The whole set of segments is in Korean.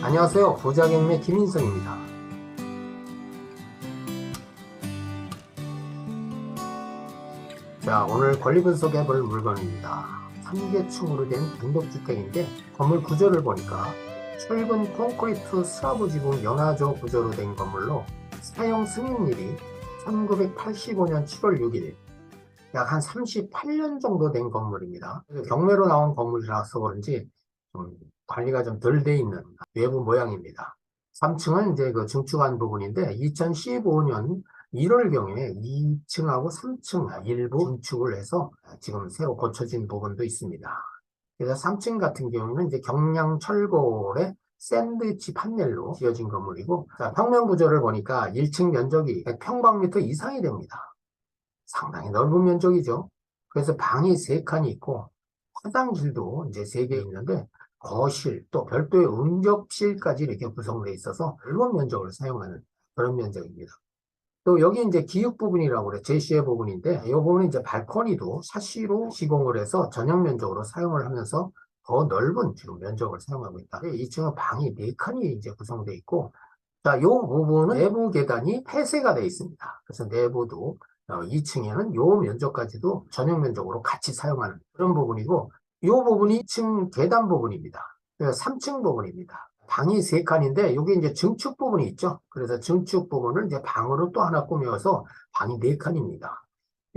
안녕하세요. 부자경매 김인성입니다. 자, 오늘 권리 분석해 볼 물건입니다. 3개층으로 된 단독주택인데 건물 구조를 보니까 철근 콘크리트 슬라브 지붕 연화조 구조로 된 건물로 사용 승인일이 1985년 7월 6일, 약 한 38년 정도 된 건물입니다. 경매로 나온 건물이라서 그런지 좀 관리가 좀 덜 돼 있는 외부 모양입니다. 3층은 이제 그 증축한 부분인데 2015년 1월경에 2층하고 3층 일부 증축을 해서 지금 새로 고쳐진 부분도 있습니다. 그래서 3층 같은 경우는 이제 경량 철골의 샌드위치 판넬로 지어진 건물이고, 자, 평면 구조를 보니까 1층 면적이 100평방미터 이상이 됩니다. 상당히 넓은 면적이죠. 그래서 방이 3칸이 있고 화장실도 이제 3개 있는데 거실 또 별도의 응접실까지 이렇게 구성되어 있어서 넓은 면적을 사용하는 그런 면적입니다. 또 여기 이제 기역 부분이라고 그래 제시의 부분인데 이 부분은 이제 발코니도 샤시로 시공을 해서 전용 면적으로 사용을 하면서 더 넓은 지금 면적을 사용하고 있다. 2층은 방이 4칸이 이제 구성되어 있고, 자, 이 부분은 내부 계단이 폐쇄가 되어 있습니다. 그래서 내부도 2층에는 이 면적까지도 전용 면적으로 같이 사용하는 그런 부분이고, 이 부분이 2층 계단 부분입니다. 그래서 3층 부분입니다. 방이 3칸인데 여기 이제 증축 부분이 있죠. 그래서 증축 부분을 이제 방으로 또 하나 꾸며서 방이 4칸입니다.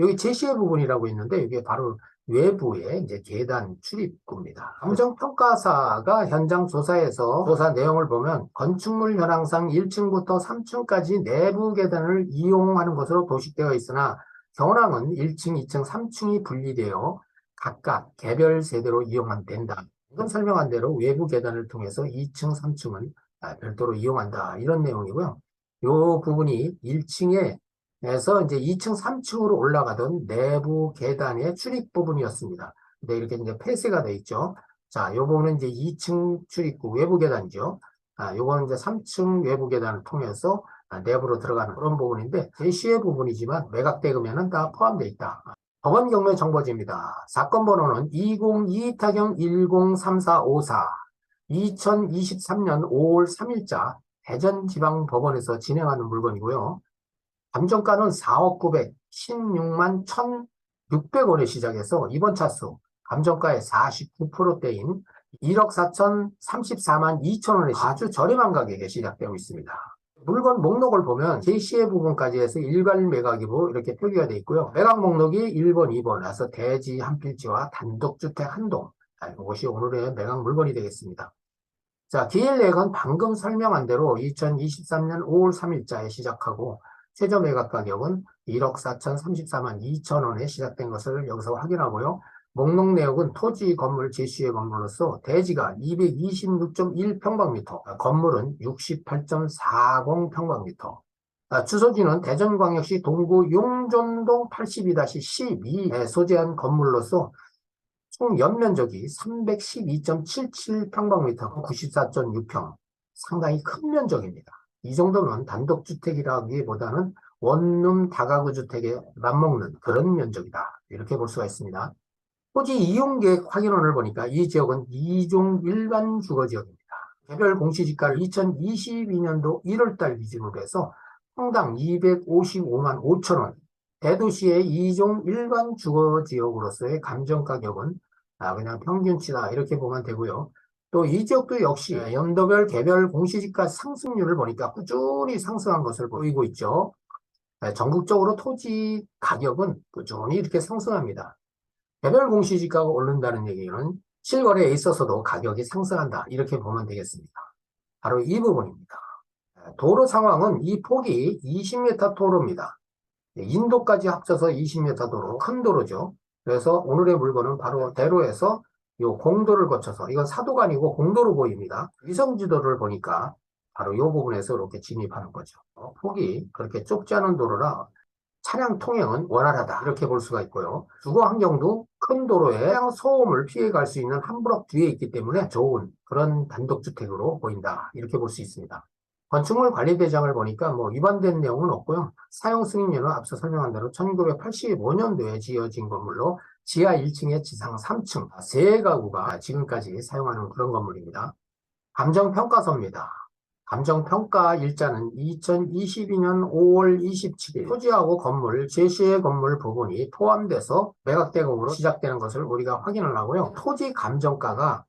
여기 제시의 부분이라고 있는데 이게 바로 외부의 이제 계단 출입구입니다. 감정평가사가 현장 조사에서 조사 내용을 보면 건축물 현황상 1층부터 3층까지 내부 계단을 이용하는 것으로 도식되어 있으나 현황은 1층, 2층, 3층이 분리되어 각각 개별 세대로 이용하면 된다. 지금 설명한 대로 외부 계단을 통해서 2층, 3층은 별도로 이용한다. 이런 내용이고요. 이 부분이 1층에 에서 이제 2층, 3층으로 올라가던 내부 계단의 출입 부분이었습니다. 근데 이렇게 이제 폐쇄가 돼 있죠. 자, 요거는 이제 2층 출입구 외부 계단이죠. 요거는 이제 3층 외부 계단을 통해서 내부로 들어가는 그런 부분인데 제시의 부분이지만 매각대금에는 다 포함되어 있다. 법원 경매 정보지입니다. 사건 번호는 2024-103454, 2023년 5월 3일자 대전지방법원에서 진행하는 물건이고요. 감정가는 4억 900, 16만 1,600원에 시작해서 이번 차수 감정가의 49%대인 1억 4,034만 2천원에 아주 저렴한 가격에 시작되고 있습니다. 물건 목록을 보면 제시의 부분까지 해서 일괄 매각이고 이렇게 표기가 되어 있고요. 매각 목록이 1번, 2번, 그래서 대지 한 필지와 단독주택 한 동. 이것이 오늘의 매각 물건이 되겠습니다. 자, 기일내역은 방금 설명한 대로 2023년 5월 3일자에 시작하고 최저 매각 가격은 1억 4,034만 2천원에 시작된 것을 여기서 확인하고요. 목록 내역은 토지 건물 제시의 건물로서 대지가 226.1평방미터, 건물은 68.40평방미터, 주소지는 대전광역시 동구 용존동 82-12에 소재한 건물로서 총 연면적이 312.77평방미터, 94.6평, 상당히 큰 면적입니다. 이 정도면 단독주택이라기보다는 원룸 다가구 주택에 맞먹는 그런 면적이다. 이렇게 볼 수가 있습니다. 토지 이용계획 확인원을 보니까 이 지역은 2종 일반 주거지역입니다. 개별 공시지가를 2022년도 1월달 기준으로 해서 평당 255만 5천원, 대도시의 2종 일반 주거지역으로서의 감정가격은 그냥 평균치다 이렇게 보면 되고요. 또 이 지역도 역시 연도별 개별 공시지가 상승률을 보니까 꾸준히 상승한 것을 보이고 있죠. 전국적으로 토지 가격은 꾸준히 이렇게 상승합니다. 개별 공시지가가 오른다는 얘기는 실거래에 있어서도 가격이 상승한다 이렇게 보면 되겠습니다. 바로 이 부분입니다. 도로 상황은 이 폭이 20m 도로입니다. 인도까지 합쳐서 20m 도로, 큰 도로죠. 그래서 오늘의 물건은 바로 대로에서 이 공도를 거쳐서, 이건 사도가 아니고 공도로 보입니다. 위성지도를 보니까 바로 이 부분에서 이렇게 진입하는 거죠. 폭이 그렇게 좁지 않은 도로라 차량 통행은 원활하다 이렇게 볼 수가 있고요. 주거 환경도 큰 도로에 차량 소음을 피해갈 수 있는 한 블럭 뒤에 있기 때문에 좋은 그런 단독주택으로 보인다 이렇게 볼 수 있습니다. 건축물 관리대장을 보니까 뭐 위반된 내용은 없고요. 사용 승인료는 앞서 설명한 대로 1985년도에 지어진 건물로 지하 1층에 지상 3층, 3가구가 지금까지 사용하는 그런 건물입니다. 감정평가서입니다. 감정평가 일자는 2022년 5월 27일 토지하고 건물, 제시의 건물 부분이 포함돼서 매각대금으로 시작되는 것을 우리가 확인을 하고요. 토지 감정가가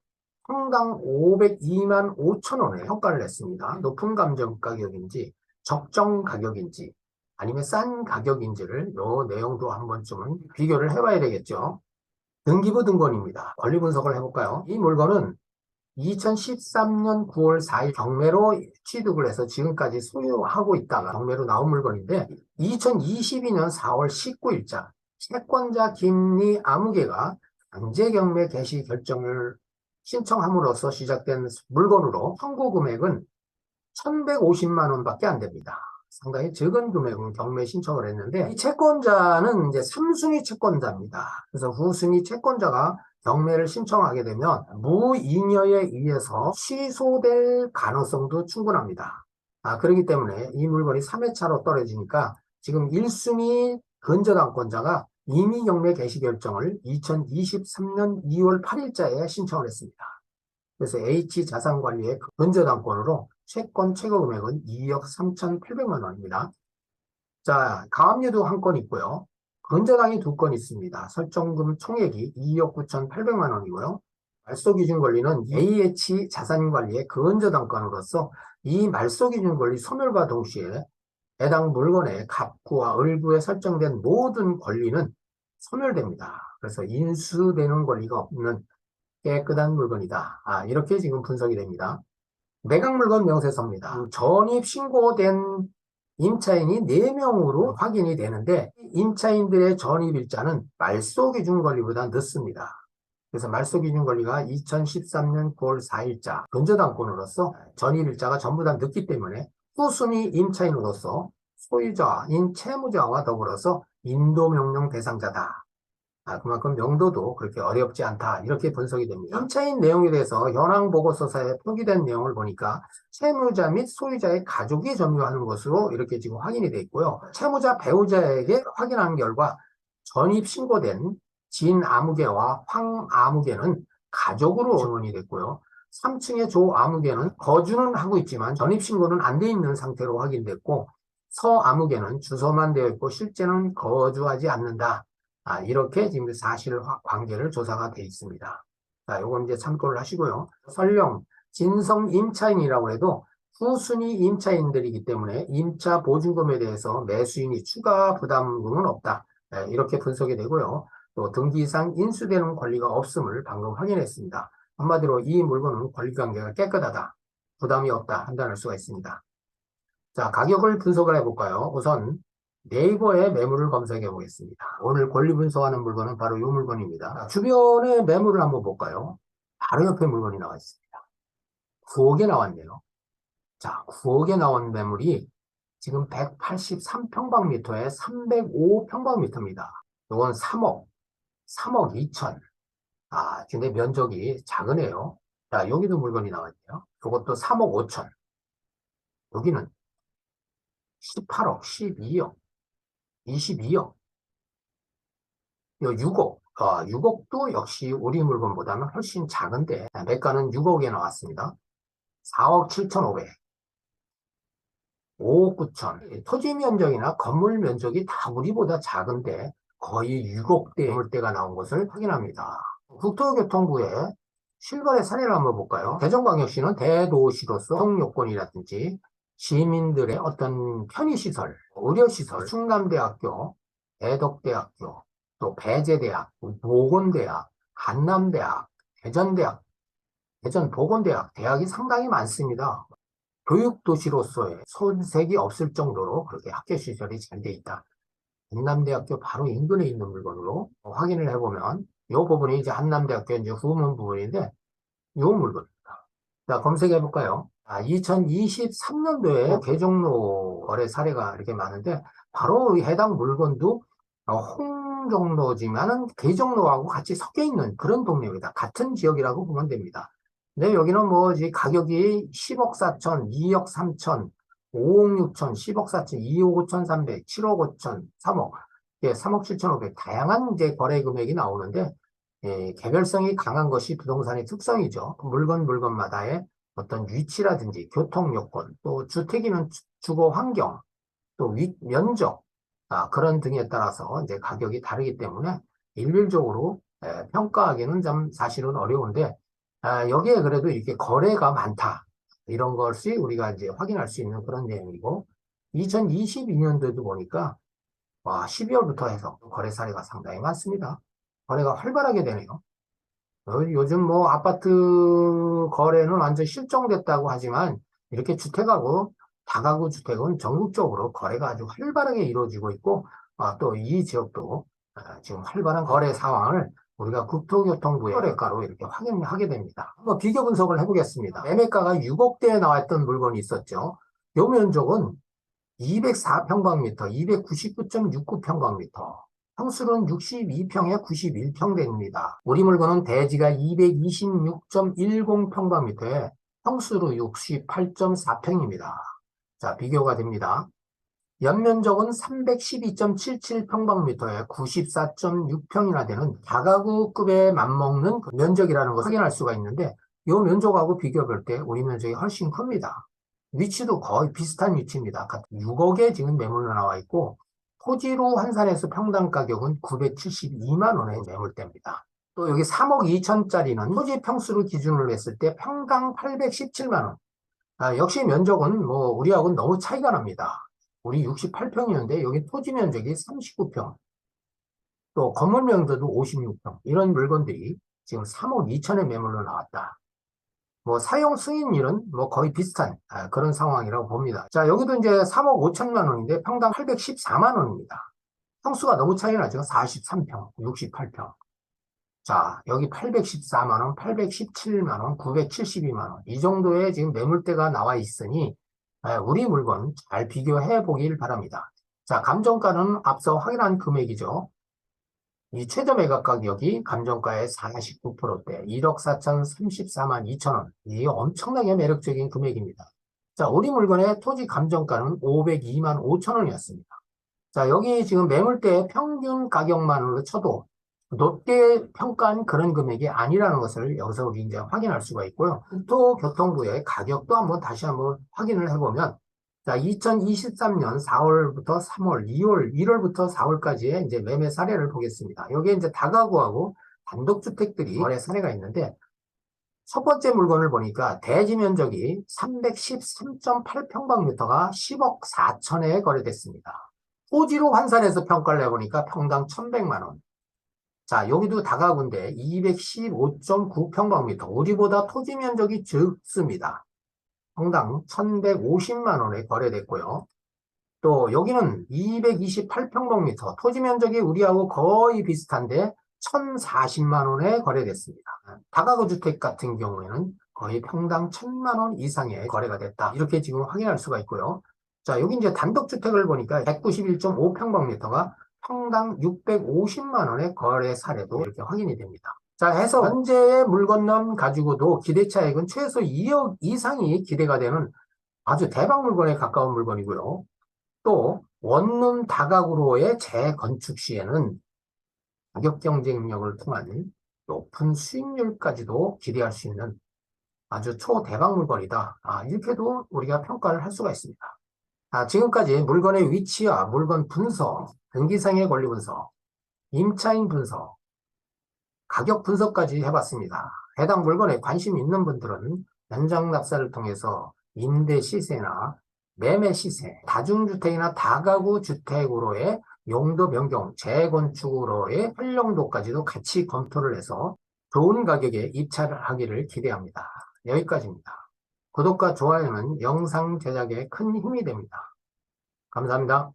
평당 502만 5천 원에 평가를 했습니다. 높은 감정 가격인지 적정 가격인지 아니면 싼 가격인지를 이 내용도 한 번쯤은 비교를 해봐야 되겠죠. 등기부 등본입니다. 권리 분석을 해볼까요? 이 물건은 2013년 9월 4일 경매로 취득을 해서 지금까지 소유하고 있다가 경매로 나온 물건인데 2022년 4월 19일자 채권자 김리 아무개가 강제경매 개시 결정을 신청함으로써 시작된 물건으로 청구 금액은 1,150만 원밖에 안 됩니다. 상당히 적은 금액은 경매 신청을 했는데 이 채권자는 이제 3순위 채권자입니다. 그래서 후순위 채권자가 경매를 신청하게 되면 무이녀에 의해서 취소될 가능성도 충분합니다. 그렇기 때문에 이 물건이 3회차로 떨어지니까 지금 1순위 근저당권자가 이미 경매 개시 결정을 2023년 2월 8일자에 신청을 했습니다. 그래서 H자산관리의 근저당권으로 채권 최고 금액은 2억 3,800만 원입니다. 자, 가압류도 한 건 있고요. 근저당이 2건 있습니다. 설정금 총액이 2억 9,800만 원이고요. 말소기준 권리는 H자산관리의 근저당권으로서 이 말소기준 권리 소멸과 동시에 해당 물건의 갑구와 을구에 설정된 모든 권리는 소멸됩니다. 그래서 인수되는 권리가 없는 깨끗한 물건이다. 이렇게 지금 분석이 됩니다. 매각물건 명세서입니다. 전입 신고된 임차인이 4명으로 확인이 되는데 임차인들의 전입일자는 말소기준 권리보다 늦습니다. 그래서 말소기준 권리가 2013년 9월 4일자 근저당권으로서 전입일자가 전부 다 늦기 때문에 후순위 임차인으로서 소유자인 채무자와 더불어서 인도명령 대상자다. 그만큼 명도도 그렇게 어렵지 않다. 이렇게 분석이 됩니다. 임차인 내용에 대해서 현황 보고서사에 표기된 내용을 보니까 채무자 및 소유자의 가족이 점유하는 것으로 이렇게 지금 확인이 돼 있고요. 채무자 배우자에게 확인한 결과 전입 신고된 진 아무개와 황 아무개는 가족으로 증언이 됐고요. 3층의 조 아무개는 거주는 하고 있지만 전입 신고는 안 돼 있는 상태로 확인됐고 서 아무개는 주소만 되어 있고 실제는 거주하지 않는다. 이렇게 지금 사실관계를 조사가 되어 있습니다. 자, 요건 이제 참고를 하시고요. 설령 진성 임차인이라고 해도 후순위 임차인들이기 때문에 임차 보증금에 대해서 매수인이 추가 부담금은 없다. 이렇게 분석이 되고요. 또 등기상 인수되는 권리가 없음을 방금 확인했습니다. 한마디로 이 물건은 권리관계가 깨끗하다. 부담이 없다. 판단할 수가 있습니다. 자, 가격을 분석을 해볼까요? 우선 네이버에 매물을 검색해 보겠습니다. 오늘 권리 분석하는 물건은 바로 이 물건입니다. 주변에 매물을 한번 볼까요? 바로 옆에 물건이 나와 있습니다. 9억에 나왔네요. 자, 9억에 나온 매물이 지금 183평방미터에 305평방미터입니다. 이건 3억 2천. 근데 면적이 작으네요. 자, 여기도 물건이 나왔네요. 이것도 3억 5천. 여기는 18억, 12억, 22억, 6억. 6억도 역시 우리 물건보다는 훨씬 작은데 매가는 6억에 나왔습니다. 4억 7,500, 5억 9천. 토지 면적이나 건물 면적이 다 우리보다 작은데 거의 6억대 매물대가 나온 것을 확인합니다. 국토교통부의 실거래 사례를 한번 볼까요? 대전광역시는 대도시로서 교통요건이라든지 시민들의 어떤 편의시설, 의료시설, 충남대학교, 대덕대학교, 또 배재대학, 보건대학, 한남대학, 대전대학, 대전보건대학, 대학이 상당히 많습니다. 교육도시로서의 손색이 없을 정도로 그렇게 학교시설이 잘 돼 있다. 한남대학교 바로 인근에 있는 물건으로 확인을 해보면 이 부분이 이제 한남대학교 이제 후문 부분인데 이 물건입니다. 자, 검색해 볼까요? 2023년도에 개종로 거래 사례가 이렇게 많은데 바로 해당 물건도 홍종로지만은 개종로하고 같이 섞여 있는 그런 동네입니다. 같은 지역이라고 보면 됩니다. 근데 여기는 뭐 가격이 10억 4천, 2억 3천, 5억 6천, 10억 4천, 2억 5천 3백, 7억 5천, 3억, 3억 7천 5백 다양한 이제 거래 금액이 나오는데 개별성이 강한 것이 부동산의 특성이죠. 물건마다의 어떤 위치라든지 교통 요건, 또 주택이면 주거 환경, 또 면적, 그런 등에 따라서 이제 가격이 다르기 때문에 일률적으로 평가하기는 좀 사실은 어려운데, 여기에 그래도 이렇게 거래가 많다. 이런 것이 우리가 이제 확인할 수 있는 그런 내용이고, 2022년도에도 보니까 12월부터 해서 거래 사례가 상당히 많습니다. 거래가 활발하게 되네요. 요즘 뭐 아파트 거래는 완전 실종됐다고 하지만 이렇게 주택하고 다가구 주택은 전국적으로 거래가 아주 활발하게 이루어지고 있고, 또 이 지역도 지금 활발한 거래 상황을 우리가 국토교통부의 거래가로 이렇게 확인하게 됩니다. 한번 비교 분석을 해보겠습니다. 매매가가 6억대에 나왔던 물건이 있었죠. 요 면적은 204평방미터, 299.69평방미터. 평수는 62평에 91평 됩니다. 우리 물건은 대지가 226.10평방미터에 평수로 68.4평입니다. 자, 비교가 됩니다. 연면적은 312.77평방미터에 94.6평이나 되는 다가구급에 맞먹는 그 면적이라는 것을 확인할 수가 있는데, 이 면적하고 비교해 볼 때 우리 면적이 훨씬 큽니다. 위치도 거의 비슷한 위치입니다. 6억에 지금 매물로 나와 있고, 토지로 환산해서 평당 가격은 972만 원에 매물대입니다. 또 여기 3억 2천짜리는 토지 평수를 기준으로 했을 때 평당 817만 원. 역시 면적은 뭐 우리하고는 너무 차이가 납니다. 우리 68평이었는데 여기 토지 면적이 39평. 또 건물 면적도 56평. 이런 물건들이 지금 3억 2천에 매물로 나왔다. 뭐 사용 승인율은 뭐 거의 비슷한 그런 상황이라고 봅니다. 자, 여기도 이제 3억 5천만 원인데 평당 814만 원입니다. 평수가 너무 차이 나죠. 43평, 68평. 자, 여기 814만 원, 817만 원, 972만 원. 이 정도의 지금 매물대가 나와 있으니 우리 물건 잘 비교해 보길 바랍니다. 자, 감정가는 앞서 확인한 금액이죠. 이 최저 매각 가격이 감정가의 49%대 1억 4,034만 2천 원. 이게 엄청나게 매력적인 금액입니다. 자, 우리 물건의 토지 감정가는 502만 5천 원이었습니다. 자, 여기 지금 매물대 평균 가격만으로 쳐도 높게 평가한 그런 금액이 아니라는 것을 여기서 우리 이제 확인할 수가 있고요. 국토교통부의 가격도 한번 다시 한번 확인을 해보면, 자, 2023년 4월부터 3월, 2월, 1월부터 4월까지의 이제 매매 사례를 보겠습니다. 여기에 이제 다가구하고 단독주택들이 거래 사례가 있는데, 첫 번째 물건을 보니까 대지 면적이 313.8평방미터가 10억 4천에 거래됐습니다. 토지로 환산해서 평가를 해보니까 평당 1,100만 원. 자, 여기도 다가구인데 215.9평방미터. 우리보다 토지 면적이 적습니다. 평당 1,150만 원에 거래됐고요. 또 여기는 228평방미터. 토지 면적이 우리하고 거의 비슷한데 1,040만 원에 거래됐습니다. 다가구 주택 같은 경우에는 거의 평당 1,000만 원 이상의 거래가 됐다. 이렇게 지금 확인할 수가 있고요. 자, 여기 이제 단독주택을 보니까 191.5평방미터가 평당 650만 원의 거래 사례도 이렇게 확인이 됩니다. 자, 해서 현재의 물건만 가지고도 기대차익은 최소 2억 이상이 기대가 되는 아주 대박 물건에 가까운 물건이고요. 또 원룸 다가구로의 재건축 시에는 가격 경쟁력을 통한 높은 수익률까지도 기대할 수 있는 아주 초대박 물건이다. 이렇게도 우리가 평가를 할 수가 있습니다. 지금까지 물건의 위치와 물건 분석, 등기상의 권리 분석, 임차인 분석, 가격 분석까지 해봤습니다. 해당 물건에 관심 있는 분들은 현장 낙찰을 통해서 임대 시세나 매매 시세, 다중주택이나 다가구 주택으로의 용도 변경, 재건축으로의 활용도까지도 같이 검토를 해서 좋은 가격에 입찰을 하기를 기대합니다. 여기까지입니다. 구독과 좋아요는 영상 제작에 큰 힘이 됩니다. 감사합니다.